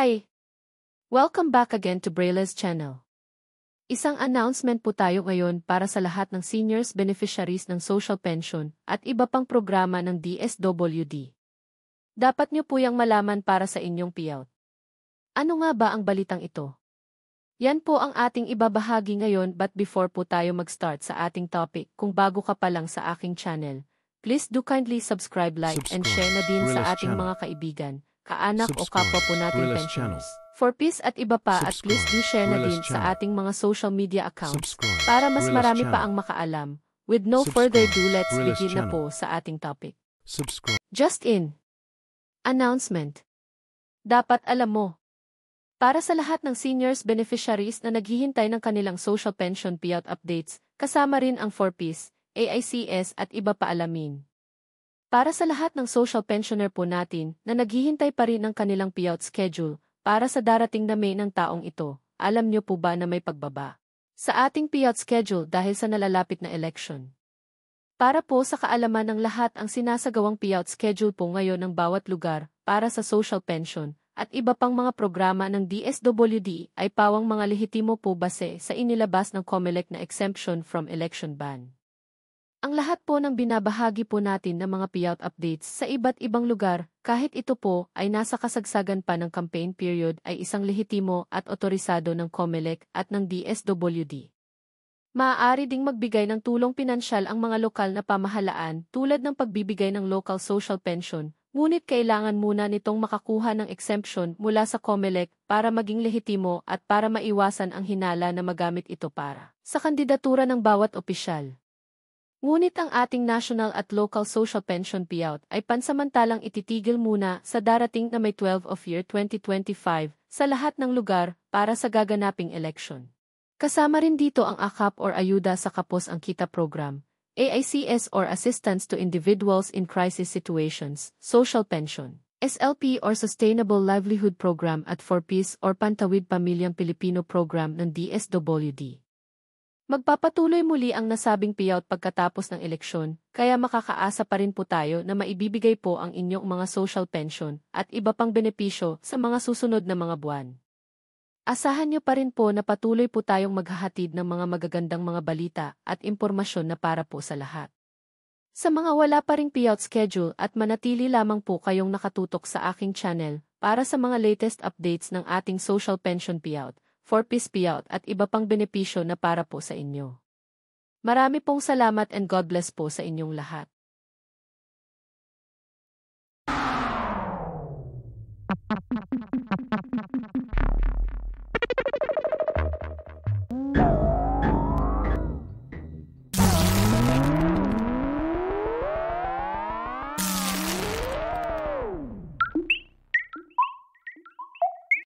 Hi! Welcome back again to Braille's channel. Isang announcement po tayo ngayon para sa lahat ng seniors beneficiaries ng social pension at iba pang programa ng DSWD. Dapat nyo po yung malaman para sa inyong payout. Ano nga ba ang balitang ito? Yan po ang ating ibabahagi ngayon, but before po tayo mag-start sa ating topic, kung bago ka pa lang sa aking channel, please do kindly subscribe, like, and share na din sa ating mga kaibigan, kaanak o kapwa po nating pensioners. For peace at iba pa, at please do share na din sa ating mga social media accounts para mas marami pa ang makaalam. With no further ado, let's begin na po sa ating topic. Just in. Announcement. Dapat alam mo. Para sa lahat ng seniors beneficiaries na naghihintay ng kanilang social pension payout updates, kasama rin ang 4Ps, AICS at iba pa alamin. Para sa lahat ng social pensioner po natin na naghihintay pa rin ng kanilang payout schedule, para sa darating na May ng taong ito, alam nyo po ba na may pagbaba sa ating payout schedule dahil sa nalalapit na election? Para po sa kaalaman ng lahat, ang sinasagawang payout schedule po ngayon ng bawat lugar para sa social pension at iba pang mga programa ng DSWD ay pawang mga lehitimo po base sa inilabas ng COMELEC na exemption from election ban. Ang lahat po ng binabahagi po natin ng mga payout updates sa iba't ibang lugar, kahit ito po ay nasa kasagsagan pa ng campaign period, ay isang lehitimo at otorisado ng COMELEC at ng DSWD. Maaari ding magbigay ng tulong pinansyal ang mga lokal na pamahalaan tulad ng pagbibigay ng local social pension, ngunit kailangan muna nitong makakuha ng exemption mula sa COMELEC para maging lehitimo at para maiwasan ang hinala na magamit ito para sa kandidatura ng bawat opisyal. Ngunit ang ating national at local social pension payout ay pansamantalang ititigil muna sa darating na May 12 of year 2025 sa lahat ng lugar para sa gaganaping election. Kasama rin dito ang AKAP or Ayuda sa Kapos ang Kita Program, AICS or Assistance to Individuals in Crisis Situations, Social Pension, SLP or Sustainable Livelihood Program at 4Ps or Pantawid Pamilyang Pilipino Program ng DSWD. Magpapatuloy muli ang nasabing payout pagkatapos ng eleksyon, kaya makakaasa pa rin po tayo na maibibigay po ang inyong mga social pension at iba pang benepisyo sa mga susunod na mga buwan. Asahan nyo pa rin po na patuloy po tayong maghahatid ng mga magagandang mga balita at impormasyon na para po sa lahat. Sa mga wala pa ring payout schedule at manatili lamang po kayong nakatutok sa aking channel para sa mga latest updates ng ating social pension payout, 4Ps payout at iba pang benepisyo na para po sa inyo. Marami pong salamat and God bless po sa inyong lahat.